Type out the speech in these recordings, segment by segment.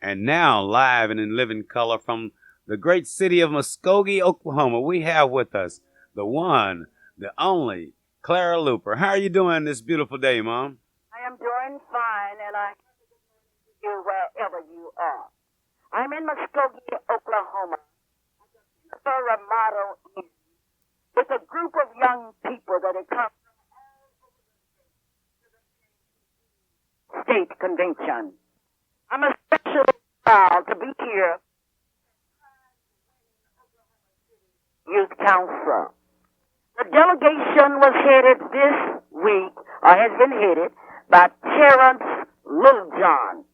And now, live and in living color from the great city of Muskogee, Oklahoma, we have with us the one, the only, Clara Luper. How are you doing this beautiful day, Mom? I am doing fine, and I you wherever you are. I'm in Muskogee, Oklahoma. For a model with a group of young people that have come from state convention. I'm especially proud to be here, Youth Council. The delegation was headed this week, or has been headed, by Terrence Littlejohn,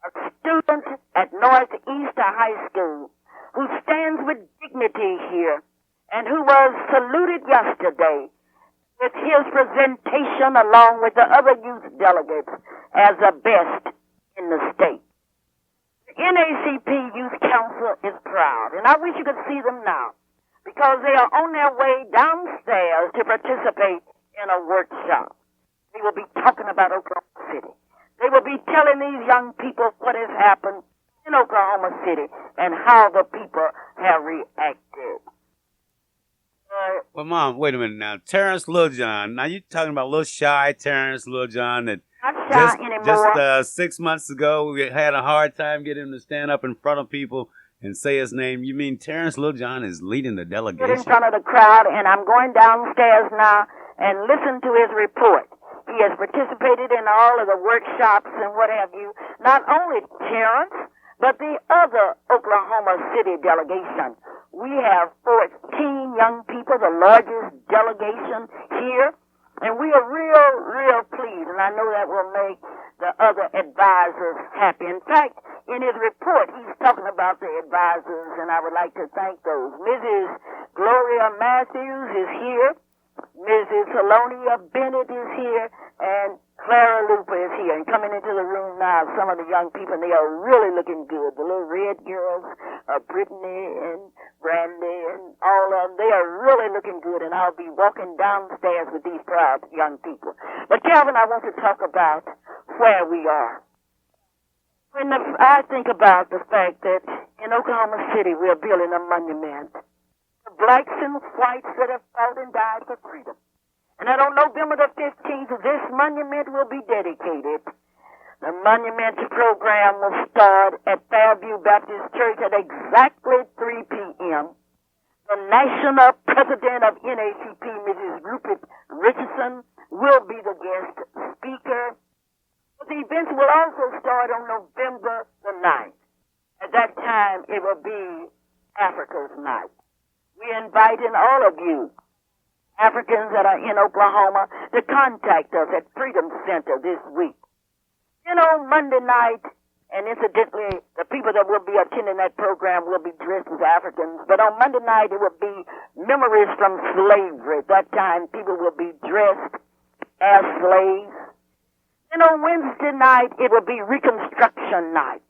a student at Northeast High School who stands with dignity here and who was saluted yesterday with his presentation along with the other youth delegates as the best in the state. The NACP Youth Council is proud, and I wish you could see them now, because they are on their way downstairs to participate in a workshop. They will be talking about Oklahoma City. They will be telling these young people what has happened in Oklahoma City and how the people have reacted. Well, Mom, wait a minute now. Terrence Littlejohn. Now, you're talking about little shy Terrence Littlejohn that Not shy anymore. just 6 months ago, we had a hard time getting him to stand up in front of people and say his name. You mean Terrence Littlejohn is leading the Sit delegation? in front of the crowd, and I'm going downstairs now and listen to his report. He has participated in all of the workshops and what have you. Not only Terrence, but the other Oklahoma City delegation. We have 14 young people, the largest delegation here, and we are real pleased, and I know that will make the other advisors happy. In fact, in his report, he's talking about the advisors, and I would like to thank those. Mrs. Gloria Matthews is here. Mrs. Salonia Bennett is here, and Clara Luper is here. And coming into the room now, some of the young people, and they are really looking good. The little red girls, Brittany and Brandy and all of them, they are really looking good, and I'll be walking downstairs with these proud young people. But Calvin, I want to talk about where we are. I think about the fact that in Oklahoma City we're building a monument. Blacks and whites that have fought and died for freedom. And that on November the 15th, this monument will be dedicated. The monument program will start at Fairview Baptist Church at exactly 3 p.m. The national president of NACP, Mrs. Rupert Richardson, will be the guest speaker. But the events will also start on November the 9th. At that time, it will be Africa's Night. We're inviting all of you, Africans that are in Oklahoma, to contact us at Freedom Center this week. You know, Monday night, and incidentally, the people that will be attending that program will be dressed as Africans, but on Monday night it will be memories from slavery. At that time, people will be dressed as slaves. And on Wednesday night, it will be Reconstruction Night.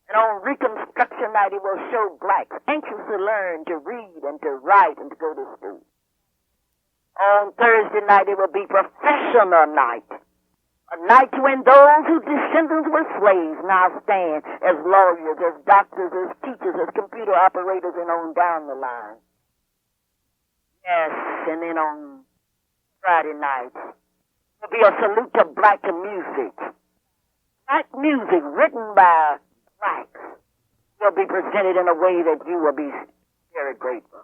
And on Reconstruction Night, it will show blacks anxious to learn, to read, and to write, and to go to school. On Thursday night, it will be Professional Night. A night when those whose descendants were slaves now stand as lawyers, as doctors, as teachers, as computer operators, and on down the line. Yes, and then on Friday night, will be a salute to black music. Black music written by blacks will be presented in a way that you will be very grateful.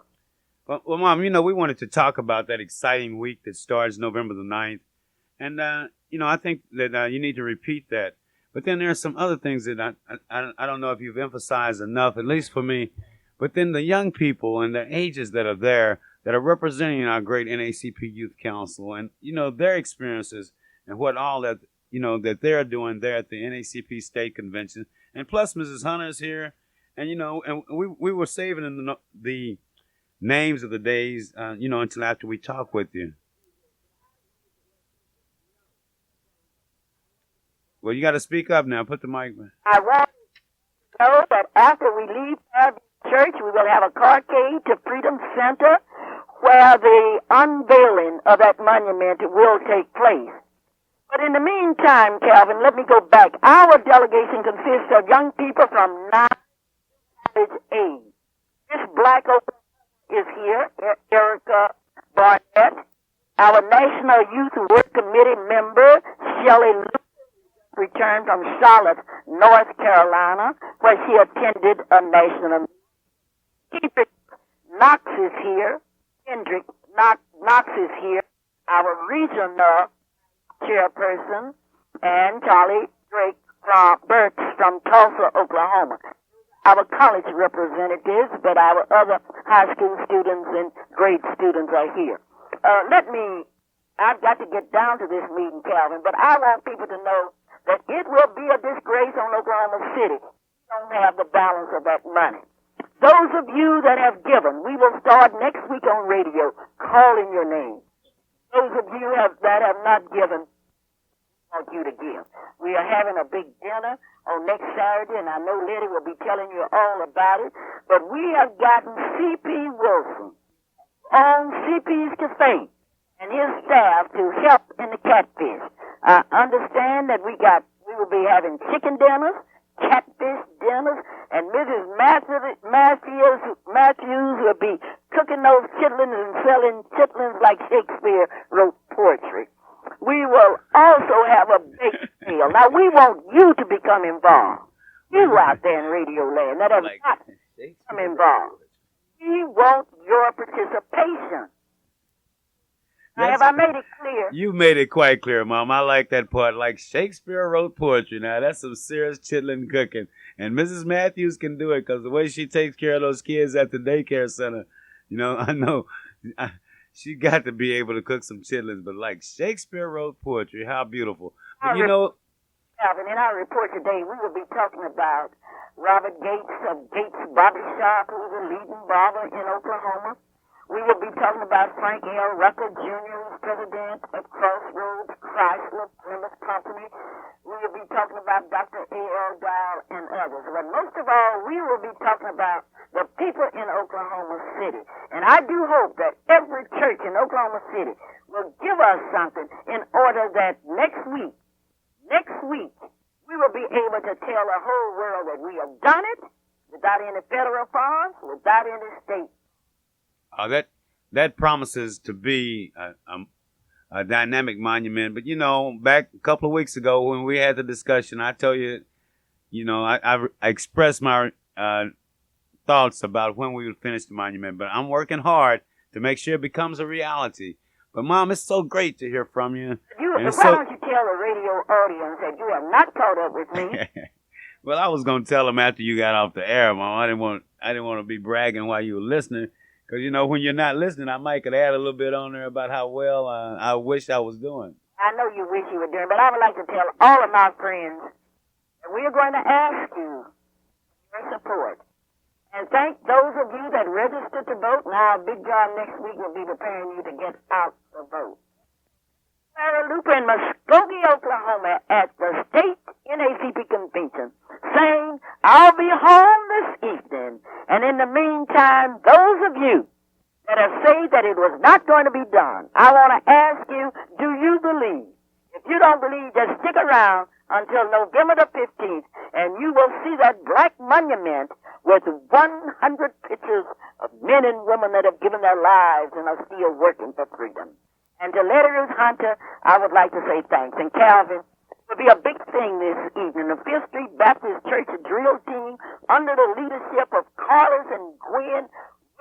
Well, Mom, you know, we wanted to talk about that exciting week that starts November the 9th. And, you know, I think that you need to repeat that. But then there are some other things that I don't know if you've emphasized enough, at least for me. But then the young people and the ages that are there that are representing our great NACP Youth Council and, you know, their experiences and what all that, you know, that they're doing there at the NACP State Convention. And plus Mrs. Hunter is here. And, you know, and we were saving the names of the days, you know, until after we talk with you. Well, you got to speak up now. Put the mic back. I want to know that after we leave our church, we will have a carcade to Freedom Center where the unveiling of that monument will take place. But in the meantime, Calvin, let me go back. Our delegation consists of young people from 9 college age. This black is here, Erica Barnett. Our National Youth Work Committee member, Shelley Luper, returned from Charlotte, North Carolina, where she attended a national meeting. Knox is here. Hendrick Knox is here. Our regional chairperson, and Charlie Drake Burks from Tulsa, Oklahoma. Our college representatives, but our other high school students and grade students are here. I've got to get down to this meeting, Calvin, but I want people to know that it will be a disgrace on Oklahoma City. We don't have the balance of that money. Those of you that have given, we will start next week on radio calling your name. Those of you that have not given, I want you to give. We are having a big dinner on next Saturday, and I know Liddy will be telling you all about it. But we have gotten C.P. Wilson on C.P.'s Cafe and his staff to help in the catfish. I understand that we will be having chicken dinners, catfish dinners, and Mrs. Matthews will be cooking those chitlins and selling chitlins like Shakespeare wrote poetry. We will also have a baked meal. Now, we want you to become involved. You out there in Radio Land that have not become involved. We want your participation. Now, have I made it clear? You made it quite clear, Mom. I like that part. Like Shakespeare wrote poetry. Now, that's some serious chitlin cooking. And Mrs. Matthews can do it because the way she takes care of those kids at the daycare center, I know she got to be able to cook some chitlins. But like Shakespeare wrote poetry, how beautiful. But Calvin, in our report today, we will be talking about Robert Gates of Gates Barbershop, who's a leading barber in Oklahoma. We will be talking about Frank L. Rucker Jr., who's president of Crossroads Chrysler Plymouth Company. We will be talking about Dr. A.L. Dial and others. But most of all, we will be talking about the people in Oklahoma City. And I do hope that every church in Oklahoma City will give us something in order that next week, we will be able to tell the whole world that we have done it without any federal funds, without any state. That promises to be a dynamic monument. But, back a couple of weeks ago when we had the discussion, I tell you, I expressed my thoughts about when we would finish the monument. But I'm working hard to make sure it becomes a reality. But, Mom, it's so great to hear from you. Why don't you tell the radio audience that you have not caught up with me? Well, I was going to tell them after you got off the air, Mom. I didn't want to be bragging while you were listening. Because, when you're not listening, I might could add a little bit on there about how well I wish I was doing. I know you wish you were doing, but I would like to tell all of my friends that we are going to ask you for your support. And thank those of you that registered to vote. Now, Big John next week will be preparing you to get out to vote. Clara Luper in Muskogee, Oklahoma at the state NACP convention saying, I'll be home this evening. And in the meantime, those of you that have said that it was not going to be done, I want to ask you, do you believe? If you don't believe, just stick around until November the 15th, and you will see that black monument with 100 pictures of men and women that have given their lives and are still working for freedom. And to Letty Ruth Hunter, I would like to say thanks. And Calvin, it will be a big thing this evening. The Fifth Street Baptist Church drill team, under the leadership of Carlos and Gwen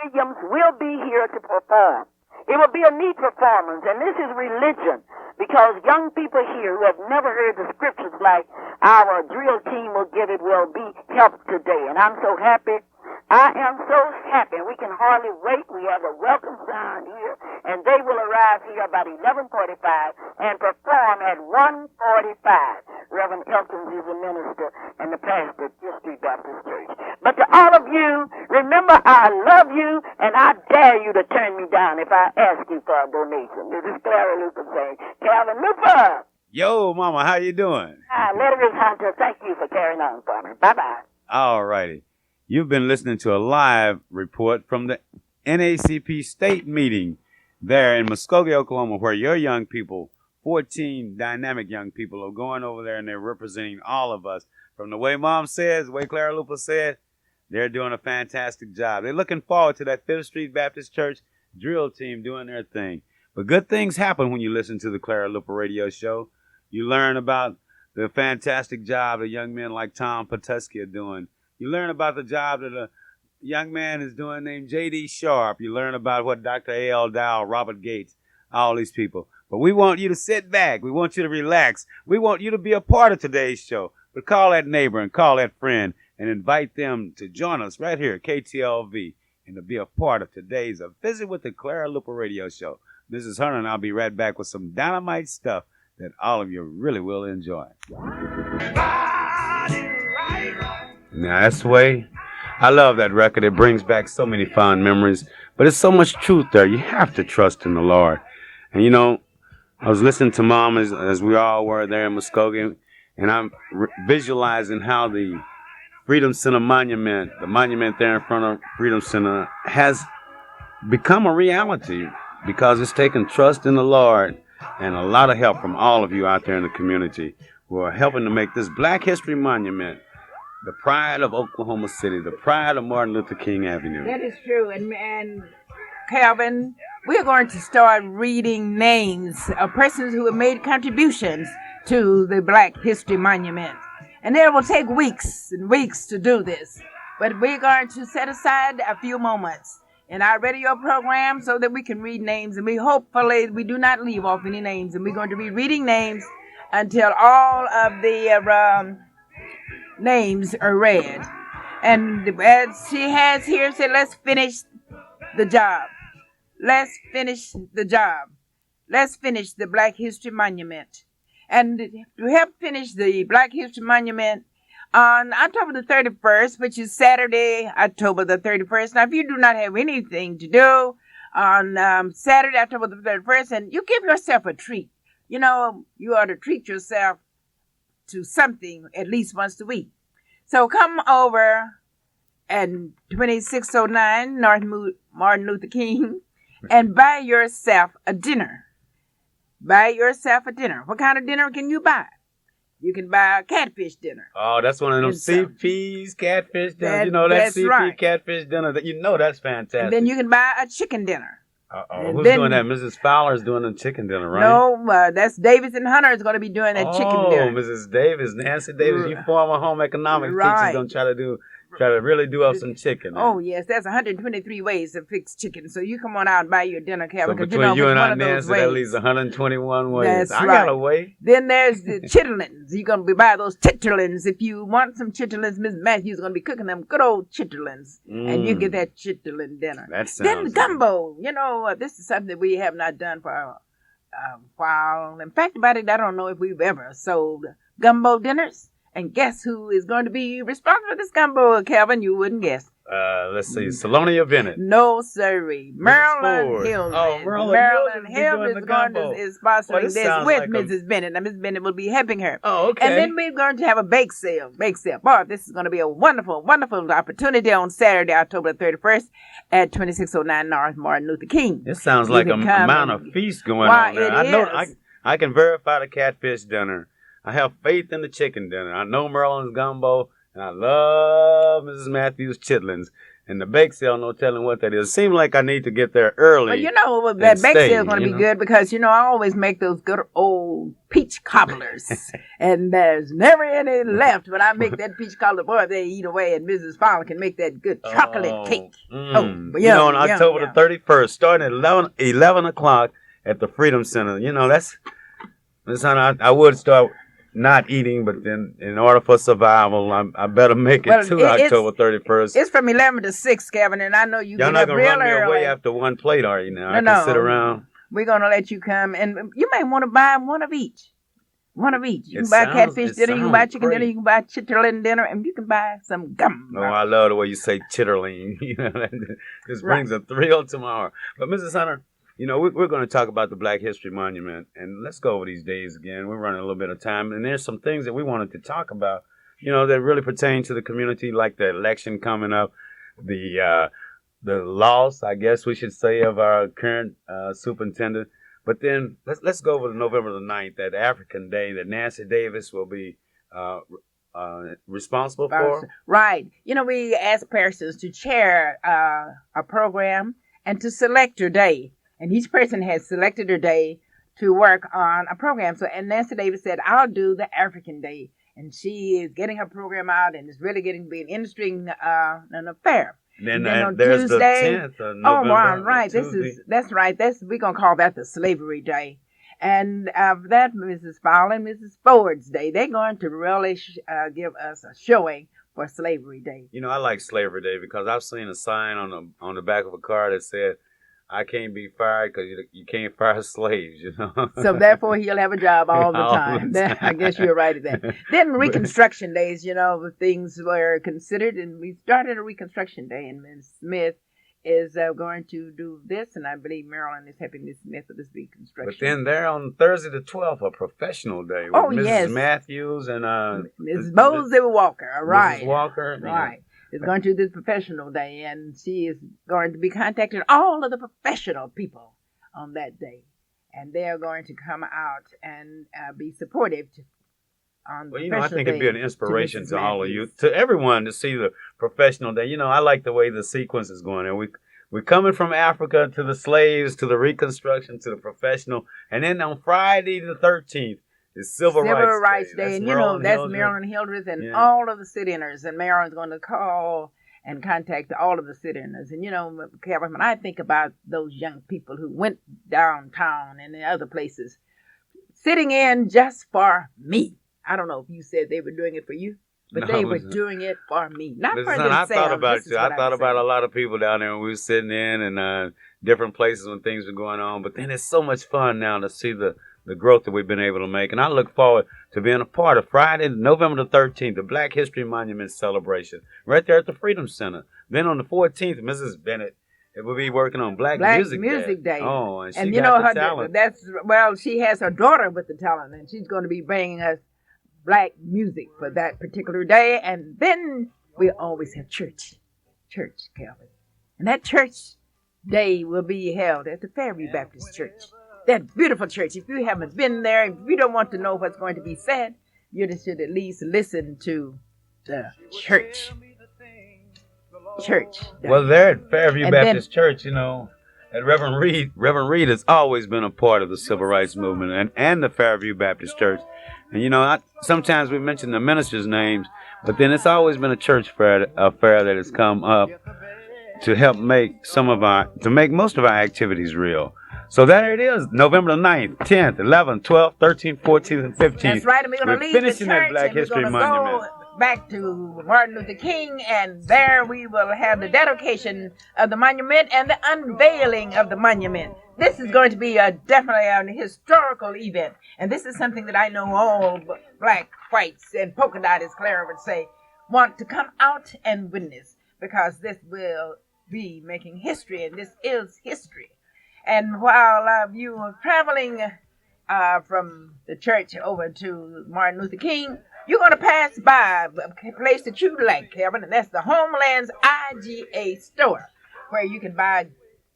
Williams, will be here to perform. It will be a neat performance, and this is religion, because young people here who have never heard the scriptures like our drill team will give it will be helped today. And I'm so happy. I am so happy. We can hardly wait. We have a welcome sound here, and they will arrive here about 11:45 and perform at 1:45. Reverend Elkins is the minister and the pastor at Fifth Street Baptist Church. But to all of you, remember, I love you, and I dare you to turn me down if I ask you for a donation. This is Clara Luper saying, Calvin Luper. Yo, Mama, how you doing? Letty Ruth Hunter, thank you for carrying on for me. Bye-bye. All righty. You've been listening to a live report from the NACP state meeting there in Muskogee, Oklahoma, where your young people 14 dynamic young people are going over there and they're representing all of us. From the way Mom says, the way Clara Luper said, they're doing a fantastic job. They're looking forward to that Fifth Street Baptist Church drill team doing their thing. But good things happen when you listen to the Clara Luper radio show. You learn about the fantastic job that young men like Tom Patuski are doing. You learn about the job that a young man is doing named J.D. Sharp. You learn about what Dr. A.L. Dow, Robert Gates, all these people. But we want you to sit back. We want you to relax. We want you to be a part of today's show. But call that neighbor and call that friend and invite them to join us right here at KTLV and to be a part of today's A Visit with the Clara Luper radio show. Mrs. Hunter and I'll be right back with some dynamite stuff that all of you really will enjoy. Now, that's the way. I love that record. It brings back so many fond memories, but there's so much truth there. You have to trust in the Lord. And, you know, I was listening to Mom as we all were there in Muskogee, and I'm visualizing how the Freedom Center monument, the monument there in front of Freedom Center, has become a reality because it's taken trust in the Lord and a lot of help from all of you out there in the community who are helping to make this Black History Monument the pride of Oklahoma City, the pride of Martin Luther King Avenue. That is true. And Calvin, we're going to start reading names of persons who have made contributions to the Black History Monument. And it will take weeks and weeks to do this. But we're going to set aside a few moments in our radio program so that we can read names. And we hopefully we do not leave off any names. And we're going to be reading names until all of the names are read. And as she has here said, let's finish the job. Let's finish the job. Let's finish the Black History Monument. And to help finish the Black History Monument on October the 31st, which is Saturday, October the 31st. Now, if you do not have anything to do on Saturday, October the 31st, and you give yourself a treat. You know, you ought to treat yourself to something at least once a week. So come over and 2609 North Martin Luther King and buy yourself a dinner. Buy yourself a dinner. What kind of dinner can you buy? You can buy a catfish dinner. Oh, that's one of them CP's catfish dinners. You know, that CP right. Catfish dinner. You know that's fantastic. And then you can buy a chicken dinner. Who's doing that? Mrs. Fowler's doing the chicken dinner, right? No, that's Davis and Hunter is going to be doing that chicken dinner. Oh, Mrs. Davis, Nancy Davis, you former home economics teacher's going to try to really do up some chicken. Oh, yes, there's 123 ways to fix chicken. So you come on out and buy your dinner, Calvin. So between you and I, Nancy, that leaves 121 ways. That's I right. got a way. Then there's the chitterlings. You're going to be buying those chitterlings. If you want some chitterlings, Miss Matthews is going to be cooking them good old chitterlings. And you get that chitterling dinner. That sounds Then gumbo. You know, this is something we have not done for a while. In fact, about it, I don't know if we've ever sold gumbo dinners. And guess who is going to be responsible for this gumbo, Calvin? You wouldn't guess. Let's see. Salonia Bennett. No, sirree. Marilyn Hill. Oh, Marilyn Hill is sponsoring this with like Mrs. Bennett. Now, Mrs. Bennett will be helping her. Oh, okay. And then we're going to have a bake sale. Boy, this is going to be a wonderful, wonderful opportunity on Saturday, October 31st at 2609 North Martin Luther King. This sounds like a amount of feast going on there. I know. I can verify the catfish dinner. I have faith in the chicken dinner. I know Merlin's gumbo, and I love Mrs. Matthews' chitlins. And the bake sale, no telling what that is. It seems like I need to get there early. Well, you know, that bake sale is going to be good because, you know, I always make those good old peach cobblers. And there's never any left when I make that peach cobbler. Boy, they eat away, and Mrs. Fowler can make that good chocolate cake. But on October the 31st, starting at 11 o'clock at the Freedom Center. You know, I would start not eating, but then in order for survival, I better make it to October 31st. It's from 11 to 6, Kevin, and I know you Y'all get up real early. Y'all not going to run me away after one plate, are you now? I can sit around. We're going to let you come, and you may want to buy one of each. One of each. You can buy catfish dinner, you can buy chicken dinner, you can buy chitterling dinner, and you can buy some gum. Oh, I love the way you say chitterling. You know, this brings a thrill to my heart. But Mrs. Hunter, you know, we're going to talk about the Black History Monument, and let's go over these days again. We're running a little bit of time, and there's some things that we wanted to talk about, you know, that really pertain to the community, like the election coming up, the loss, I guess we should say, of our current superintendent. But then let's go over to November the 9th, that African Day that Nancy Davis will be responsible for. Right. We ask persons to chair a program and to select your day. And each person has selected their day to work on a program. So, and Nancy Davis said, I'll do the African Day. And she is getting her program out, and it's really getting to be an interesting an affair. Then on there's Tuesday, the 10th of November. wow, right. That's right. We're gonna call that the Slavery Day. And that Mrs. Fowler and Mrs. Ford's Day, they're going to really give us a showing for Slavery Day. I like Slavery Day because I've seen a sign on the back of a car that said, "I can't be fired because you can't fire slaves." So therefore, he'll have a job all the time. I guess you're right at that. Then Reconstruction Days, things were considered, and we started a Reconstruction Day, and Ms. Smith is going to do this, and I believe Marilyn is helping Ms. Smith with this Reconstruction. But then there on Thursday the 12th, a professional day with Mrs. Yes. Matthews and Mrs. Bowles Walker, right? Mrs. Walker, right. Is going to do this professional day, and she is going to be contacting all of the professional people on that day, and they are going to come out and be supportive on. Well, I think it'd be an inspiration to all of you, to everyone, to see the professional day. I like the way the sequence is going, and we're coming from Africa to the slaves, to the Reconstruction, to the professional, and then on Friday the 13th. It's Civil Rights Day. And that's Marilyn Hildreth and all of the sit-inners. And Marilyn's going to call and contact all of the sit-inners. And, Kevin, when I think about those young people who went downtown and in other places, sitting in just for me. I don't know if you said they were doing it for you, but they were doing it for me. Not for themselves. I thought about it, too. I thought about a lot of people down there when we were sitting in and different places when things were going on. But then it's so much fun now to see the growth that we've been able to make. And I look forward to being a part of Friday, November the 13th, the Black History Monument celebration, right there at the Freedom Center. Then on the 14th, Mrs. Bennett will be working on Black Music Day. Oh, and she got the talent. She has her daughter with the talent, and she's going to be bringing us Black music for that particular day. And then we always have church, Calvin. And that church day will be held at the Fairview Baptist Church. That beautiful church. If you haven't been there, if you don't want to know what's going to be said, you should at least listen to the church. Well, there at Fairview Baptist Church, at Reverend Reed has always been a part of the Civil Rights Movement and the Fairview Baptist Church. And, sometimes we mention the ministers' names, but then it's always been a church fair that has come up to help make most of our activities real. So there it is, November the 9th, 10th, 11th, 12th, 13th, 14th, and 15th. That's right, and we're going to leave the church that Black History Monument. Go back to Martin Luther King, and there we will have the dedication of the monument and the unveiling of the monument. This is going to be definitely an historical event, and this is something that I know all black, whites, and polka dot, as Clara would say, want to come out and witness, because this will be making history, and this is history. And while you are traveling from the church over to Martin Luther King, you're going to pass by a place that you like, Kevin, and that's the Homeland's IGA store, where you can buy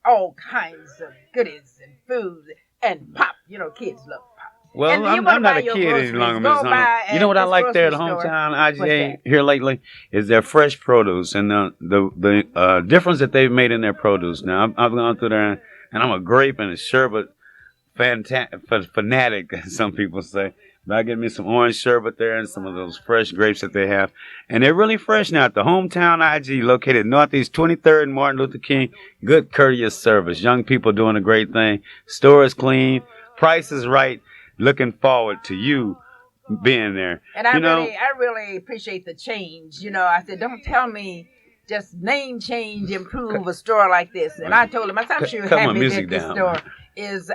all kinds of goodies and food and pop. Kids love pop. Well, I'm not a kid any longer, Ms. Hunter. You know what I like there at Hometown IGA here lately is their fresh produce and the difference that they've made in their produce. Now, I've gone through there, and I'm a grape and a sherbet fanatic, as some people say. But I get me some orange sherbet there and some of those fresh grapes that they have. And they're really fresh now at the Hometown IG, located Northeast 23rd and Martin Luther King. Good, courteous service. Young people doing a great thing. Store is clean. Price is right. Looking forward to you being there. And I really appreciate the change. I said, don't tell me just name change, improve a store like this. And I told him, I'm sure happy that this store is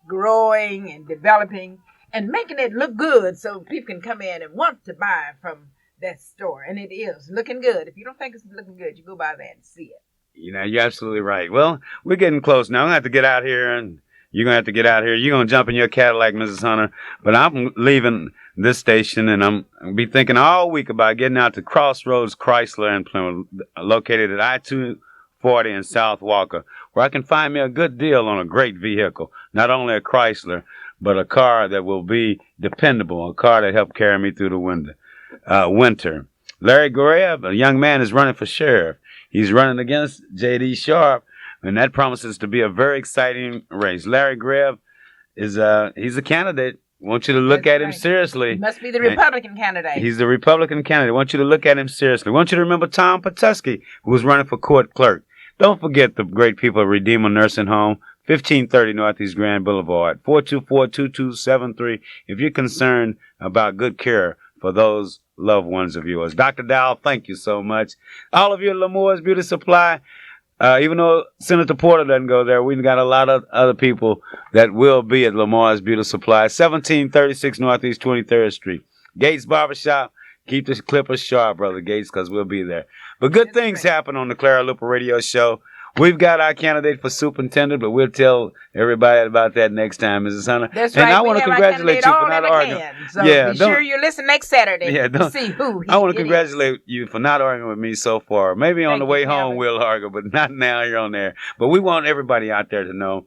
growing and developing and making it look good so people can come in and want to buy from that store. And it is looking good. If you don't think it's looking good, you go by there and see it. You're absolutely right. Well, we're getting close now. I'm going to have to get out here, and you're going to have to get out here. You're going to jump in your Cadillac, Mrs. Hunter. But I'm leaving this station, and I'm be thinking all week about getting out to Crossroads Chrysler and Plymouth, located at I-240 in South Walker, where I can find me a good deal on a great vehicle, not only a Chrysler, but a car that will be dependable, a car that help carry me through the winter. Larry Greb, a young man, is running for sheriff. He's running against J.D. Sharp, and that promises to be a very exciting race. Larry Greb he's a candidate. I want you to look at him seriously. He must be the Republican candidate. He's the Republican candidate. I want you to look at him seriously. I want you to remember Tom Patuski, who was running for court clerk. Don't forget the great people at Redeemer Nursing Home, 1530 Northeast Grand Boulevard, 424-2273, if you're concerned about good care for those loved ones of yours. Dr. Dow, thank you so much. All of you at Lamore's Beauty Supply, even though Senator Porter doesn't go there, we've got a lot of other people that will be at Lamore's Beauty Supply, 1736 Northeast 23rd Street. Gates Barbershop, keep the clippers sharp, Brother Gates, because we'll be there. But good things happen on the Clara Luper Radio Show. We've got our candidate for superintendent, but we'll tell everybody about that next time, Mrs. Hunter. That's and right. I want to congratulate you for not arguing. So be sure you listen next Saturday to see who I want to congratulate you for not arguing with me so far. Maybe on the way home we'll argue, but not now you're on there. But we want everybody out there to know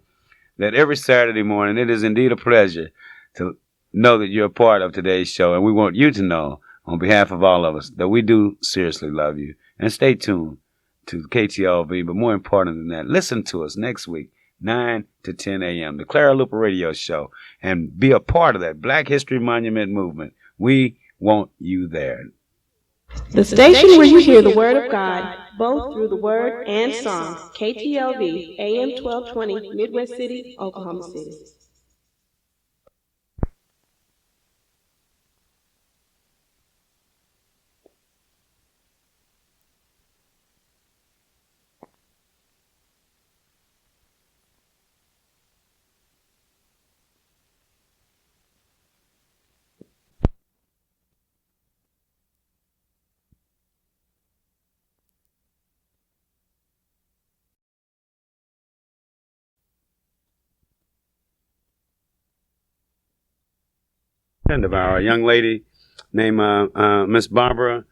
that every Saturday morning it is indeed a pleasure to know that you're a part of today's show. And we want you to know, on behalf of all of us, that we do seriously love you. And stay tuned to KTLV, but more important than that, listen to us next week, 9 to 10 a.m., the Clara Luper Radio Show, and be a part of that Black History Monument movement. We want you there. The station where you hear the Word of God, both through the Word and songs, KTLV, AM 1220, Midwest City, Oklahoma City. Friend of ours, a young lady named Miss Barbara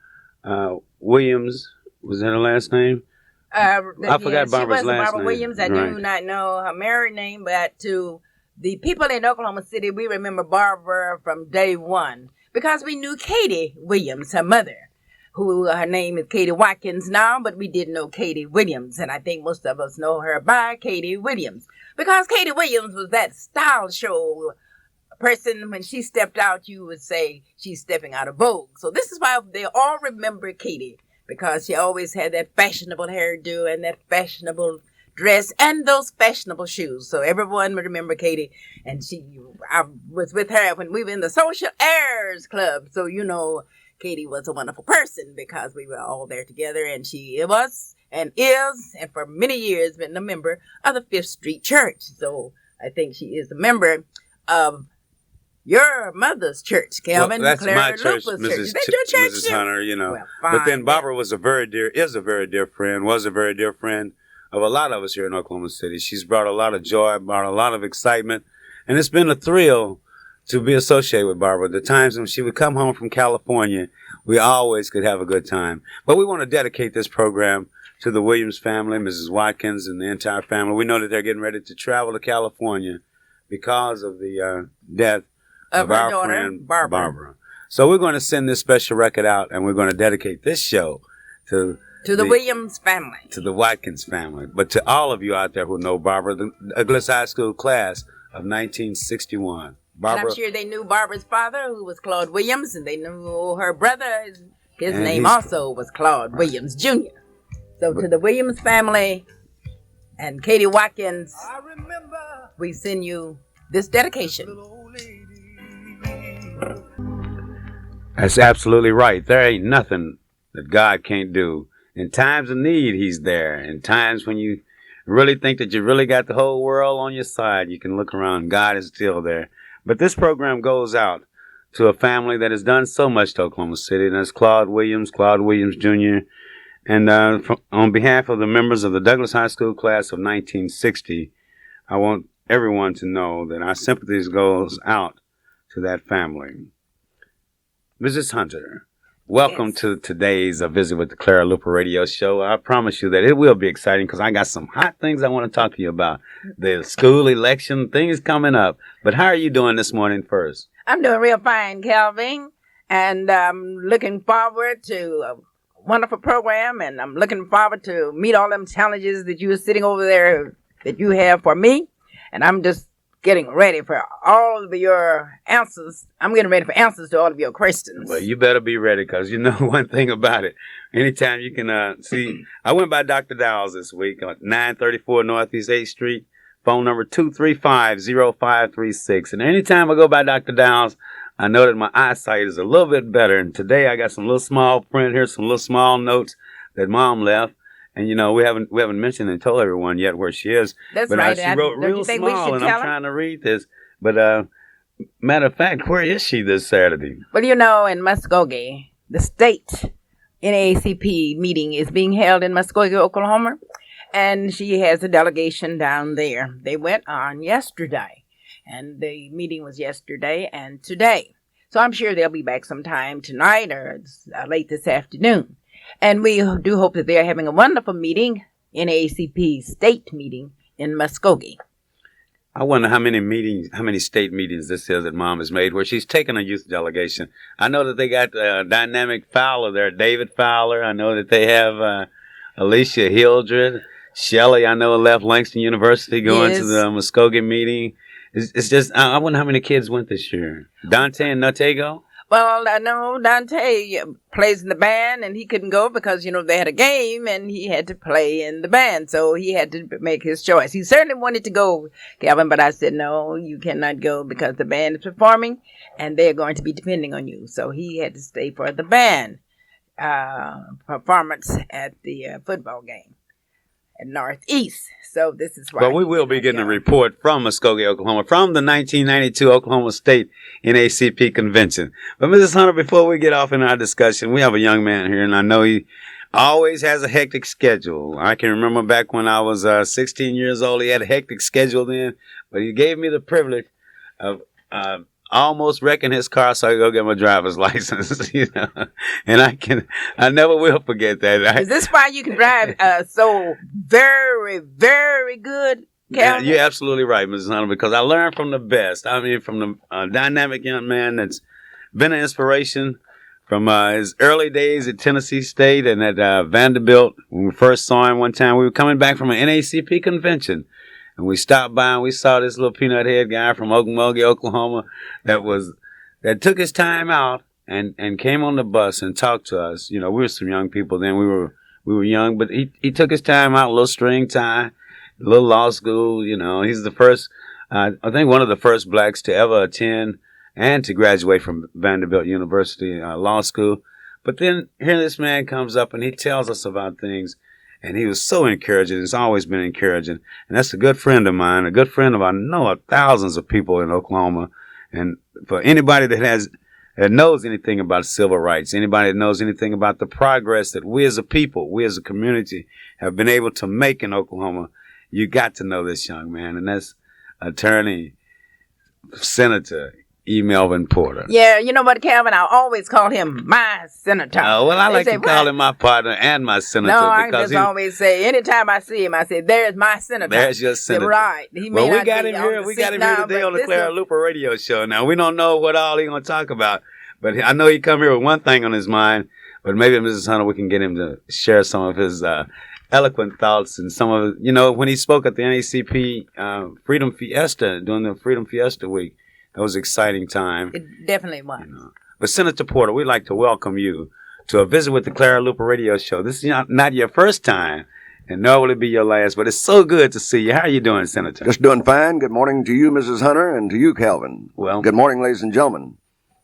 Williams. Was that her last name? I forgot Barbara's last name. Barbara Williams. I do not know her married name, but to the people in Oklahoma City, we remember Barbara from day one because we knew Katie Williams, her mother, who her name is Katie Watkins now, but we didn't know Katie Williams, and I think most of us know her by Katie Williams because Katie Williams was that style show person. When she stepped out, you would say she's stepping out of Vogue. So this is why they all remember Katie, because she always had that fashionable hairdo and that fashionable dress and those fashionable shoes. So everyone would remember Katie. And I was with her when we were in the Social Heirs Club. So you know Katie was a wonderful person because we were all there together, and she was and is and for many years been a member of the Fifth Street Church. So I think she is a member of your mother's church, Calvin. Well, that's Clara my church, Luper's Mrs. Church. Is that your church, Mrs. Hunter, you know. Well, but then Barbara is a very dear friend, was a very dear friend of a lot of us here in Oklahoma City. She's brought a lot of joy, brought a lot of excitement, and it's been a thrill to be associated with Barbara. The times when she would come home from California, we always could have a good time. But we want to dedicate this program to the Williams family, Mrs. Watkins, and the entire family. We know that they're getting ready to travel to California because of the death of our daughter, friend Barbara. So we're going to send this special record out, and we're going to dedicate this show to the Williams family, to the Watkins family, but to all of you out there who know Barbara, the Douglas High School class of 1961. Barbara, and I'm sure they knew Barbara's father, who was Claude Williams, and they knew her brother. His name also was Claude Williams Jr. So to the Williams family and Katie Watkins, we send you this dedication. That's absolutely right. There ain't nothing that God can't do. In times of need, he's there. In times when you really think that you really got the whole world on your side, you can look around. God is still there. But this program goes out to a family that has done so much to Oklahoma City, and that's Claude Williams Jr. And on behalf of the members of the Douglas High School class of 1960, I want everyone to know that our sympathies goes out to that family. Mrs. Hunter, Welcome Yes. to today's Visit with the Clara Luper radio show. I promise you that it will be exciting because I got some hot things I want to talk to you about. The school election things coming up. But how are you doing this morning first? I'm doing real fine, Calvin, and I'm looking forward to a wonderful program, and I'm looking forward to meet all them challenges that you are sitting over there that you have for me, and I'm just getting ready for all of your answers. I'm getting ready for answers to all of your questions. Well, you better be ready because you know one thing about it. Anytime you can see, I went by Dr. Dowles this week on 934 Northeast 8th Street, phone number 235-0536. And anytime I go by Dr. Dowles, I know that my eyesight is a little bit better. And today I got some little small print here, some little small notes that Mom left. And you know we haven't mentioned and told everyone yet where she is. That's but right. She wrote real small, and I'm trying to read this. But matter of fact, where is she this Saturday? Well, you know, in Muskogee, the state NAACP meeting is being held in Muskogee, Oklahoma, and she has a delegation down there. They went on yesterday, and the meeting was yesterday and today. So I'm sure they'll be back sometime tonight or late this afternoon. And we do hope that they're having a wonderful meeting, NAACP state meeting in Muskogee. I wonder how many state meetings this is that Mom has made where she's taken a youth delegation. I know that they got Dynamic Fowler there, David Fowler. I know that they have Alicia Hildred. Shelley, I know, left Langston University going to the Muskogee meeting. It's just, I wonder how many kids went this year. Dante and Notego? Well, I know Dante plays in the band, and he couldn't go because, you know, they had a game, and he had to play in the band, so he had to make his choice. He certainly wanted to go, Calvin, but I said, no, you cannot go because the band is performing, and they're going to be depending on you. So he had to stay for the band performance at the football game at Northeast. So this is why. Well, we will be getting a report from Muskogee, Oklahoma, from the 1992 Oklahoma State NAACP convention. But Mrs. Hunter, before we get off in our discussion, we have a young man here, and I know he always has a hectic schedule. I can remember back when I was 16 years old, he had a hectic schedule then, but he gave me the privilege of almost wrecking his car so I could go get my driver's license, you know. And I never will forget that. Is this why you can drive so very, very good, Calvin? You're absolutely right, Mrs. Hunter, because I learned from the best. I mean, from the dynamic young man that's been an inspiration from his early days at Tennessee State and at Vanderbilt. When we first saw him one time, we were coming back from an NAACP convention. And we stopped by and we saw this little peanut head guy from Okmulgee, Oklahoma that took his time out and came on the bus and talked to us. You know, we were some young people then. We were young, but he took his time out, a little string tie, a little law school. You know, he's the first, I think one of the first blacks to ever attend and to graduate from Vanderbilt University law school. But then here this man comes up and he tells us about things. And he was so encouraging. It's always been encouraging. And that's a good friend of mine, a good friend of I know of thousands of people in Oklahoma. And for anybody that knows anything about civil rights, anybody that knows anything about the progress that we as a people, we as a community have been able to make in Oklahoma, you got to know this young man. And that's Attorney Senator E. Melvin Porter. Yeah, you know what, Calvin? I always call him my senator. Oh, well, I like to call him my partner and my senator. No, I just always say, anytime I see him, I say, there's my senator. There's your senator. Right. Well, we got him here. We got him here today on the Clara Luper radio show. Now, we don't know what all he's going to talk about, but I know he come here with one thing on his mind, but maybe, Mrs. Hunter, we can get him to share some of his eloquent thoughts and some of, you know, when he spoke at the NAACP Freedom Fiesta, during the Freedom Fiesta week. That was an exciting time. It definitely was. You know. But Senator Porter, we'd like to welcome you to a visit with the Clara Luper radio show. This is not your first time, and nor will it be your last, but it's so good to see you. How are you doing, Senator? Just doing fine. Good morning to you, Mrs. Hunter, and to you, Calvin. Well, good morning, ladies and gentlemen.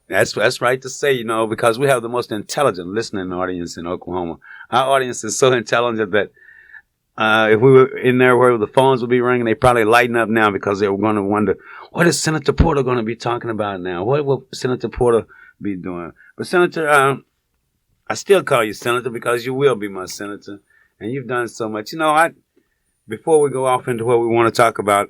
That's right to say, you know, because we have the most intelligent listening audience in Oklahoma. Our audience is so intelligent that if we were in there where the phones would be ringing, they probably lighten up now because they were going to wonder, what is Senator Porter going to be talking about now? What will Senator Porter be doing? But Senator, I still call you Senator because you will be my senator, and you've done so much. You know, before we go off into what we want to talk about,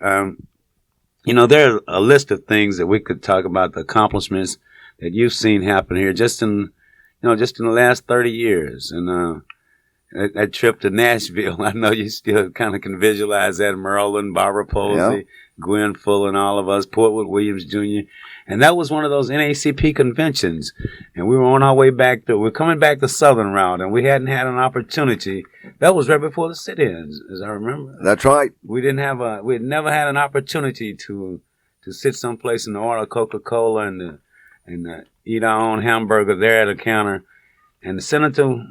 you know, there's a list of things that we could talk about, the accomplishments that you've seen happen here just in just in the last 30 years. And that trip to Nashville, I know you still kind of can visualize that. Merlin, Barbara Posey, Gwen Fuller, and all of us, Portwood Williams Jr. And that was one of those NACP conventions. And we were on our way back we're coming back the Southern route, and we hadn't had an opportunity. That was right before the sit-ins, as I remember. That's right. We had never had an opportunity to sit someplace and order Coca-Cola and eat our own hamburger there at the counter. And the Senator,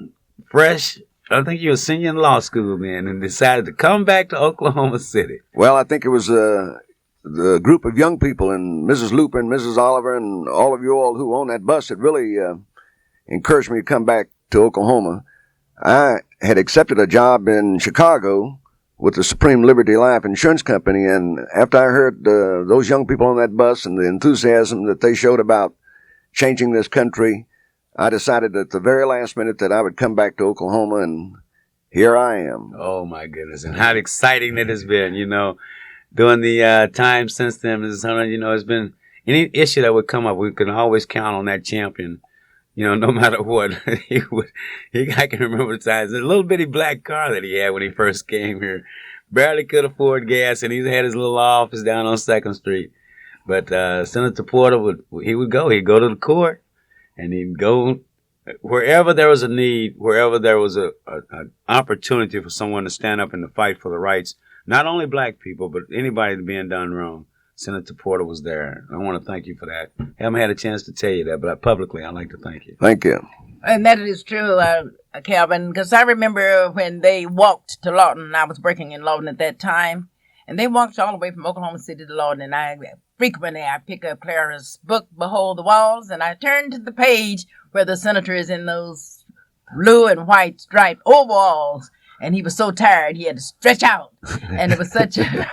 fresh, I think you were senior in law school then, and decided to come back to Oklahoma City. Well, I think it was the group of young people, and Mrs. Luper and Mrs. Oliver and all of you all who own that bus that really encouraged me to come back to Oklahoma. I had accepted a job in Chicago with the Supreme Liberty Life Insurance Company, and after I heard those young people on that bus and the enthusiasm that they showed about changing this country, I decided at the very last minute that I would come back to Oklahoma, and here I am. Oh, my goodness. And how exciting it has been, during the time since then, Mrs. Hunter, it's been any issue that would come up, we could always count on that champion, no matter what. I can remember the times, a little bitty black car that he had when he first came here. Barely could afford gas, and he had his little office down on 2nd Street. But Senator Porter would go to the court. And he'd go wherever there was a need, wherever there was an opportunity for someone to stand up and to fight for the rights, not only black people, but anybody being done wrong. Senator Porter was there. I want to thank you for that. I haven't had a chance to tell you that, but publicly I'd like to thank you. Thank you. And that is true, Calvin, because I remember when they walked to Lawton, I was working in Lawton at that time, and they walked all the way from Oklahoma City to Lawton, and I pick up Clara's book, Behold the Walls, and I turn to the page where the senator is in those blue and white striped overalls, and he was so tired he had to stretch out. And it was such a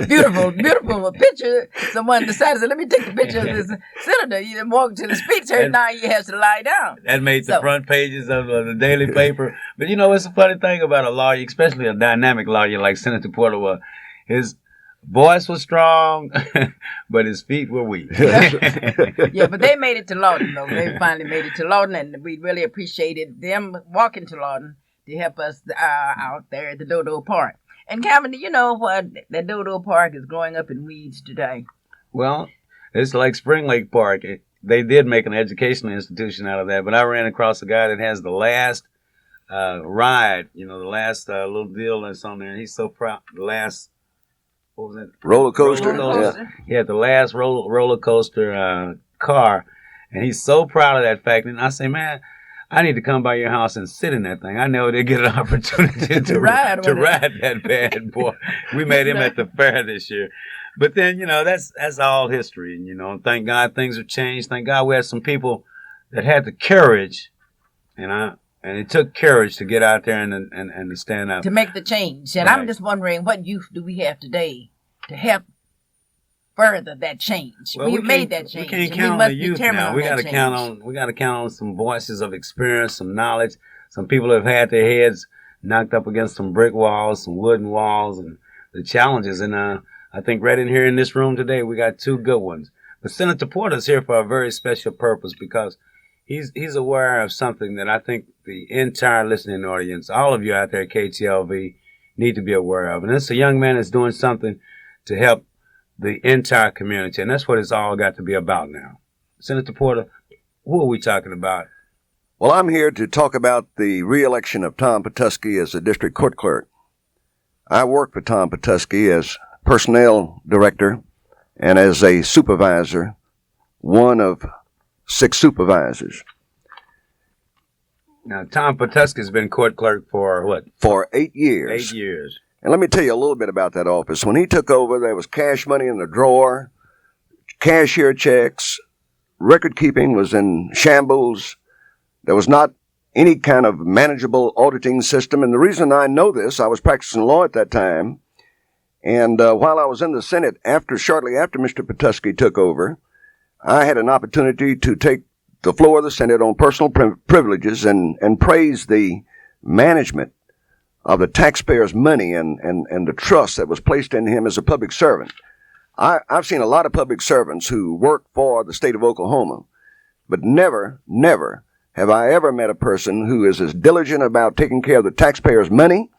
beautiful, beautiful picture. Someone decided, let me take a picture of this senator. He didn't walk to the speaker, and now he has to lie down. That made the front pages of the daily paper. But it's a funny thing about a lawyer, especially a dynamic lawyer like Senator Porter was. His voice was strong, but his feet were weak. Yeah, but they made it to Lawton, though. They finally made it to Lawton, and we really appreciated them walking to Lawton to help us out there at the Dodo Park. And Calvin, do you know what? That Dodo Park is growing up in weeds today. Well, it's like Spring Lake Park. They did make an educational institution out of that, but I ran across a guy that has the last ride, the last little deal that's on there, and he's so proud. The last... What was that? Roller coaster. Yeah. He had the last roller coaster car, and he's so proud of that fact. And I say, man, I need to come by your house and sit in that thing. I never did get an opportunity to ride that bad boy. We made him at the fair this year. But then, that's all history. And, thank God things have changed. Thank God we had some people that had the courage, and it took courage to get out there and to stand up. To make the change. And right. I'm just wondering, what youth do we have today to help further that change? Well, We've made that change. We can't count on the youth now. We got to count on some voices of experience, some knowledge, some people who have had their heads knocked up against some brick walls, some wooden walls, and the challenges. And I think right in here in this room today, we got two good ones. But Senator Porter's here for a very special purpose because he's aware of something that I think the entire listening audience, all of you out there at KTLV, need to be aware of. And it's a young man that's doing something to help the entire community. And that's what it's all got to be about now. Senator Porter, who are we talking about? Well, I'm here to talk about the re-election of Tom Patuski as the district court clerk. I worked for Tom Patuski as personnel director and as a supervisor, one of 6 supervisors. Now, Tom Patuski's been court clerk for what? For 8 years. 8 years. And let me tell you a little bit about that office. When he took over, there was cash money in the drawer, cashier checks, record keeping was in shambles. There was not any kind of manageable auditing system. And the reason I know this, I was practicing law at that time. And while I was in the Senate, shortly after Mr. Patuski took over, I had an opportunity to take the floor of the Senate on personal privileges and praise the management of the taxpayers' money and the trust that was placed in him as a public servant. I've seen a lot of public servants who work for the state of Oklahoma, but never have I ever met a person who is as diligent about taking care of the taxpayers' money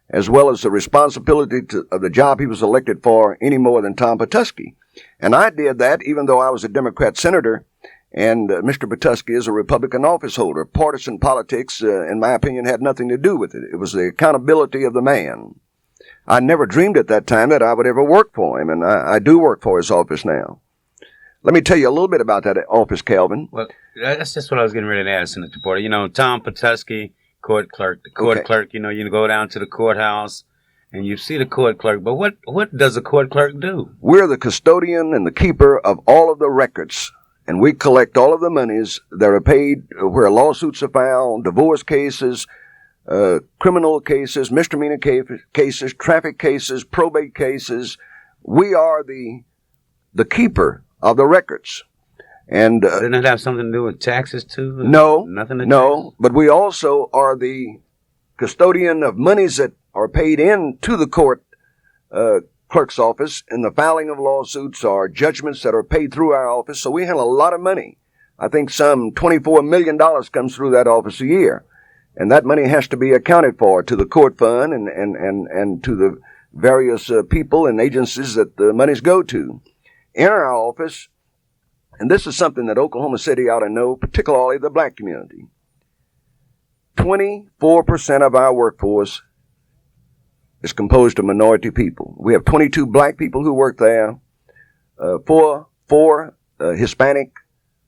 as well as the responsibility of the job he was elected for any more than Tom Patuski. And I did that even though I was a Democrat senator and Mr. Patuski is a Republican office holder. Partisan politics, in my opinion, had nothing to do with it. It was the accountability of the man. I never dreamed at that time that I would ever work for him, and I do work for his office now. Let me tell you a little bit about that office, Calvin. Well, that's just what I was getting ready to ask, Senator Porter. You know, Tom Patuski, court clerk. The court clerk, you know, you go down to the courthouse and you see the court clerk. But what does a court clerk do? We're the custodian and the keeper of all of the records, and we collect all of the monies that are paid where lawsuits are filed, divorce cases, criminal cases, misdemeanor cases, traffic cases, probate cases. We are the keeper of the records. And doesn't it have something to do with taxes too? No, nothing. No, but we also are the custodian of monies that are paid into the court clerk's office in the filing of lawsuits or judgments that are paid through our office. So we handle a lot of money. I think some $24 million comes through that office a year. And that money has to be accounted for to the court fund and to the various people and agencies that the monies go to. In our office, and this is something that Oklahoma City ought to know, particularly the black community, 24% of our workforce is composed of minority people. We have 22 black people who work there, four Hispanic,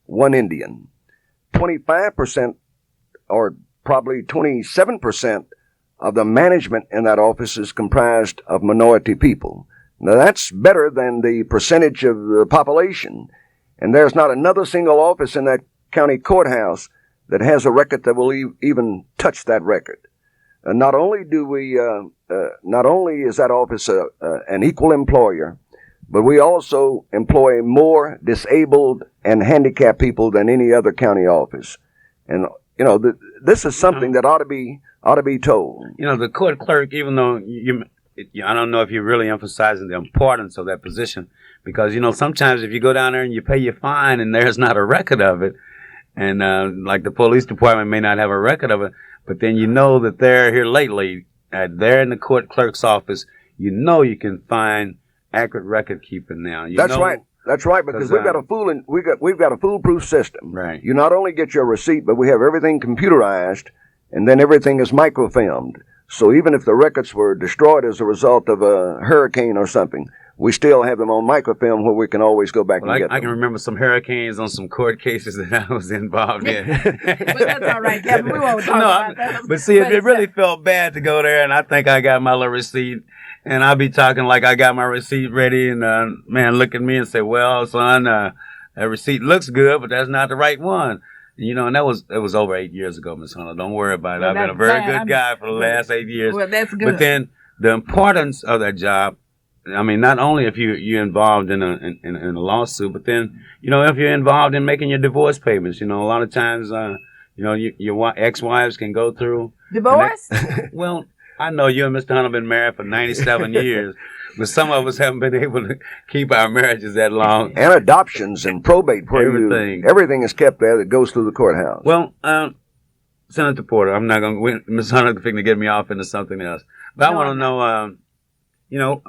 one Indian. 25% or probably 27% of the management in that office is comprised of minority people. Now that's better than the percentage of the population. And there's not another single office in that county courthouse that has a record that will even touch that record. Not only is that office an equal employer, but we also employ more disabled and handicapped people than any other county office. And you know, this is something that ought to be told. You know, the court clerk, even though I don't know if you're really emphasizing the importance of that position, because, you know, sometimes if you go down there and you pay your fine and there's not a record of it, and like the police department may not have a record of it, but then you know that they're here lately, they're in the court clerk's office, you know you can find accurate record keeping now. That's right. That's right, because we've got a foolproof system. Right. You not only get your receipt, but we have everything computerized, and then everything is microfilmed. So even if the records were destroyed as a result of a hurricane or something, we still have them on microfilm where we can always go back and get them. I can remember some hurricanes on some court cases that I was involved in. But that's all right, Kevin. We won't talk about that. But see, it really felt bad to go there, and I think I got my little receipt, and I'll be talking like I got my receipt ready, and man look at me and say, well, son, that receipt looks good, but that's not the right one. You know, and it was over 8 years ago, Miss Hunter. Don't worry about it. I've been a very good guy for the last 8 years. Well, that's good. But then the importance of that job, I mean, not only if you're involved in a lawsuit, but then, you know, if you're involved in making your divorce payments, you know, a lot of times, you know, your ex-wives can go through divorce. Well, I know you and Mr. Hunter have been married for 97 years. But some of us haven't been able to keep our marriages that long. And adoptions and probate, where everything is kept there that goes through the courthouse. Well, Senator Porter, I'm not going to, Ms. Hunter is going to get me off into something else. But I want to know, you know,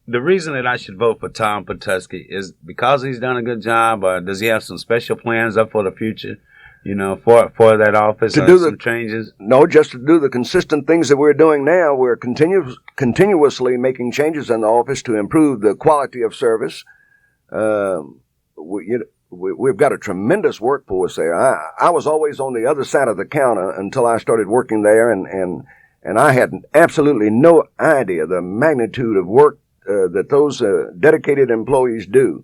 the reason that I should vote for Tom Patuski is because he's done a good job, or does he have some special plans up for the future? You know, for that office, to do some changes? No, just to do the consistent things that we're doing now. We're continuously making changes in the office to improve the quality of service. We've got a tremendous workforce there. I was always on the other side of the counter until I started working there, and I had absolutely no idea the magnitude of work that those dedicated employees do.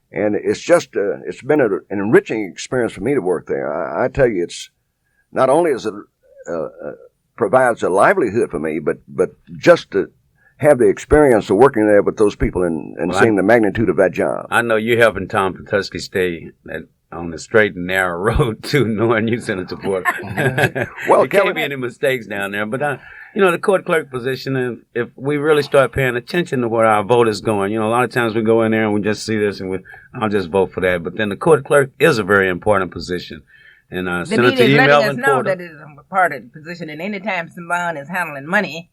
And it's just, it's been an enriching experience for me to work there. I tell you, it's not only as it provides a livelihood for me, but just to have the experience of working there with those people and seeing the magnitude of that job. I know you're helping Tom Patuski stay on the straight and narrow road to knowing you, Senator Porter. Well, there can't be any mistakes down there. But, you know, the court clerk position, if we really start paying attention to where our vote is going, you know, a lot of times we go in there and we just see this and I'll just vote for that. But then the court clerk is a very important position. And The Senator need is E. letting us Melvin know Porter. that it's a important position, and anytime someone is handling money,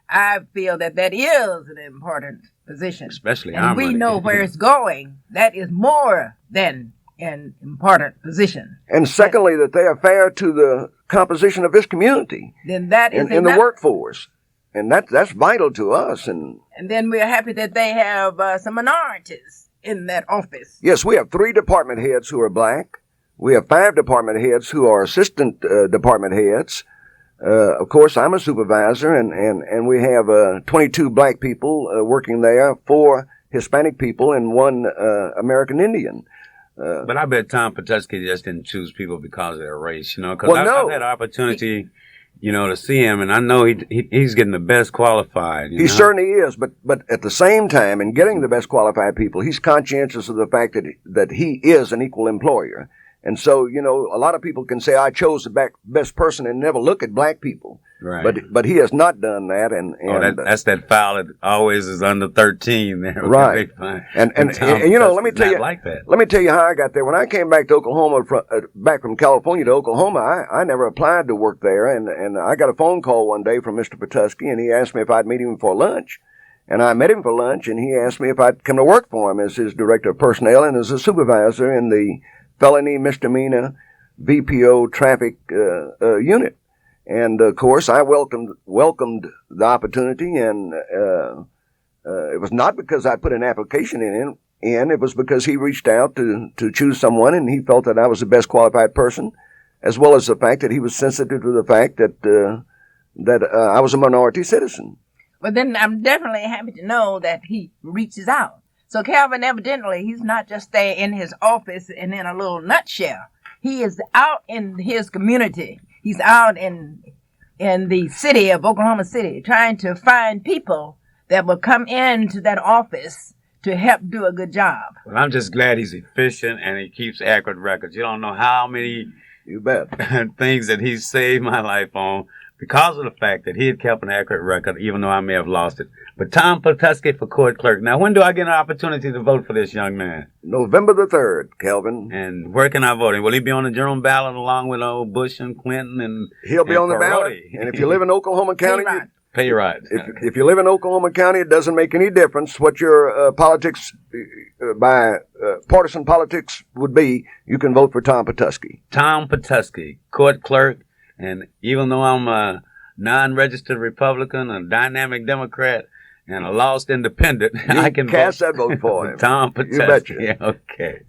I feel that is an important position. Especially and our we money. know where it's going. That is more than an important position. And secondly, that they are fair to the composition of this community Then that is in the enough. workforce. And that's vital to us. And then we're happy that they have some minorities in that office. yes, we have 3 department heads who are black. We have 5 department heads who are assistant department heads. Of course, I'm a supervisor, and we have 22 black people working there, 4 Hispanic people, and 1 American Indian. But I bet Tom Patuski just didn't choose people because of their race, because Well, no. I've had an opportunity, to see him, and I know he's getting the best qualified. He certainly is, but at the same time, in getting the best qualified people, he's conscientious of the fact that he is an equal employer. And so, a lot of people can say, I chose the best person and never look at black people. Right. But he has not done that. And that's that foul that always is under 13 there. Right. And let me tell you, like that. let me tell you how I got there. When I came back to Oklahoma, back from California to Oklahoma, I never applied to work there. And I got a phone call one day from Mr. Patuski, and he asked me if I'd meet him for lunch. And I met him for lunch, and he asked me if I'd come to work for him as his director of personnel and as a supervisor in the felony misdemeanor VPO traffic unit. And of course, I welcomed the opportunity, and it was not because I put an application in. It was because he reached out to choose someone, and he felt that I was the best qualified person, as well as the fact that he was sensitive to the fact that I was a minority citizen. Well, then I'm definitely happy to know that he reaches out. So Calvin, evidently, he's not just there in his office and in a little nutshell. He is out in his community. He's out in the city of Oklahoma City trying to find people that will come into that office to help do a good job. Well, I'm just glad he's efficient and he keeps accurate records. You don't know how many You bet. things that he saved my life on because of the fact that he had kept an accurate record, even though I may have lost it. But Tom Patuski for court clerk. Now, when do I get an opportunity to vote for this young man? November the 3rd, Kelvin. And where can I vote? Will he be on the general ballot along with old Bush and Clinton and He'll be and on the ballot. Perotti? And if you live in Oklahoma County, Pay your ride. if you live in Oklahoma County, it doesn't make any difference what your politics by partisan politics would be. You can vote for Tom Patuski. Tom Patuski, court clerk. And even though I'm a non-registered Republican, a dynamic Democrat, and a lost independent, I can cast vote that vote for him. Tom Patuski. You betcha. Yeah, okay.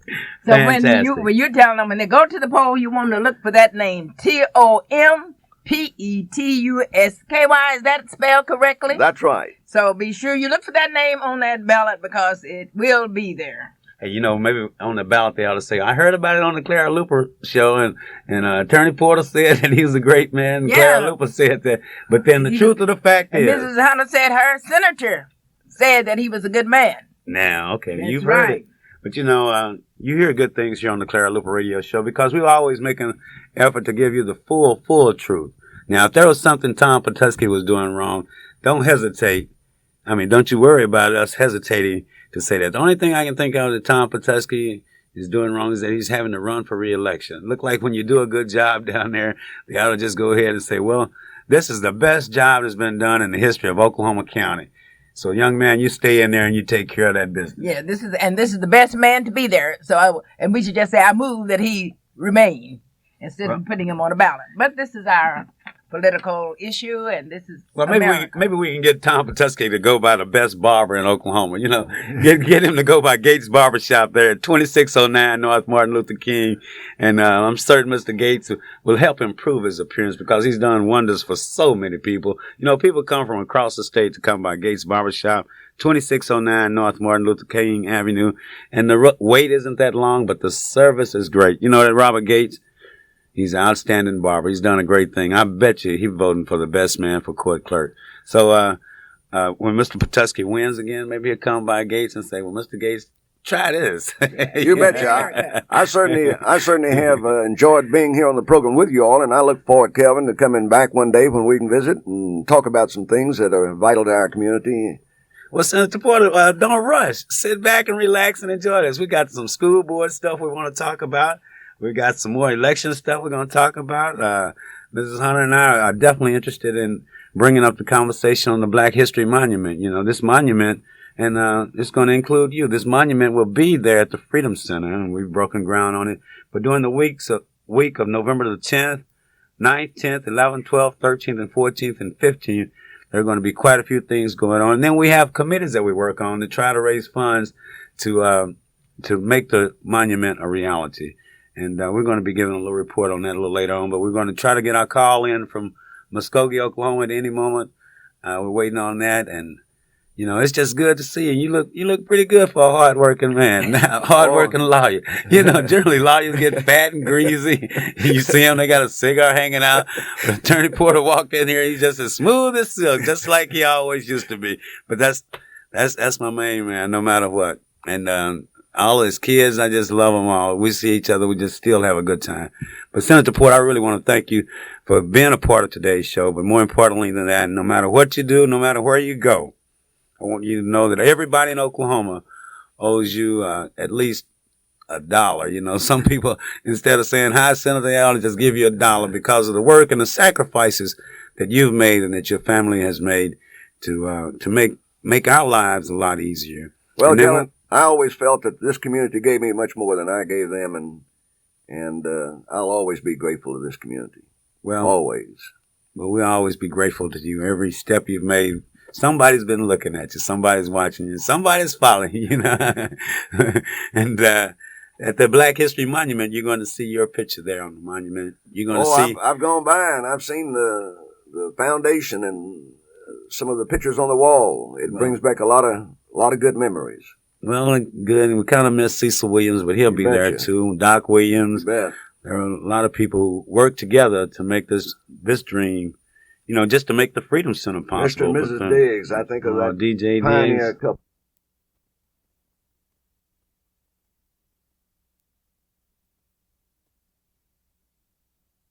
So Fantastic. when you're telling them when they go to the poll, you want to look for that name TOMPETUSKY. Is that spelled correctly? That's right. So be sure you look for that name on that ballot because it will be there. Hey, maybe on the ballot they ought to say, I heard about it on the Clara Luper show, and Attorney Porter said that he was a great man. Yeah. Clara Luper said that. But then the truth of the fact And is... Mrs. Hunter said her senator said that he was a good man. Now, okay, That's you've heard right. it. But you hear good things here on the Clara Luper radio show because we always make an effort to give you the full truth. Now, if there was something Tom Patuski was doing wrong, don't hesitate. Don't you worry about us hesitating to say that. The only thing I can think of that Tom Patuski is doing wrong is that he's having to run for re-election. Look like when you do a good job down there, they ought to just go ahead and say, well, this is the best job that's been done in the history of Oklahoma County. So, young man, you stay in there and you take care of that business. Yeah, this is the best man to be there. So, and we should just say, I move that he remain instead of putting him on the ballot. But this is our political issue, and this is maybe we can get Tom Patuski to go by the best barber in Oklahoma. Get him to go by Gates Barbershop there at 2609 North Martin Luther King, and I'm certain Mr. Gates will help improve his appearance because he's done wonders for so many people. People come from across the state to come by Gates Barbershop, 2609 North Martin Luther King Avenue, and the wait isn't that long, but the service is great. You know that Robert Gates? He's an outstanding barber. He's done a great thing. I bet you he's voting for the best man for court clerk. So when Mr. Patuski wins again, maybe he'll come by Gates and say, well, Mr. Gates, try this. You betcha. I certainly have enjoyed being here on the program with you all, and I look forward, Kelvin, to coming back one day when we can visit and talk about some things that are vital to our community. Well, Senator Porter, don't rush. Sit back and relax and enjoy this. We got some school board stuff we want to talk about. We got some more election stuff we're going to talk about. Mrs. Hunter and I are definitely interested in bringing up the conversation on the Black History Monument. You know, this monument, and it's going to include you. This monument will be there at the Freedom Center, and we've broken ground on it. But during the week of November the 10th, 9th, 10th, 11th, 12th, 13th, and 14th, and 15th, there are going to be quite a few things going on. And then we have committees that we work on to try to raise funds to make the monument a reality. And we're going to be giving a little report on that a little later on. But we're going to try to get our call in from Muskogee, Oklahoma at any moment. We're waiting on that. And, you know, it's just good to see you. You look pretty good for a hard-working man, hard-working lawyer. You know, generally lawyers get fat and greasy. You see them, they got a cigar hanging out. The attorney Porter walked in here, he's just as smooth as silk, just like he always used to be. But that's my main man, no matter what. And all his kids, I just love them all. We see each other, we just still have a good time. But Senator Porter, I really want to thank you for being a part of today's show. But more importantly than that, no matter what you do, no matter where you go, I want you to know that everybody in Oklahoma owes you at least $1. You know, some people, instead of saying, hi, Senator, they ought to just give you $1 because of the work and the sacrifices that you've made and that your family has made to make our lives a lot easier. Well, Dylan, I always felt that this community gave me much more than I gave them, and I'll always be grateful to this community. Well, always. Well, we'll always be grateful to you. Every step you've made, somebody's been looking at you, somebody's watching you, somebody's following you, you know. And at the Black History Monument, you're going to see your picture there on the monument. You're going to see. I've gone by and I've seen the foundation and some of the pictures on the wall. It brings back a lot of good memories. Well, good. And we kind of miss Cecil Williams, but he'll be there too. Doc Williams. There are a lot of people who work together to make this dream, you know, just to make the Freedom Center possible. Mr. and Mrs. Diggs, I think of that DJ pioneer Diggs. couple.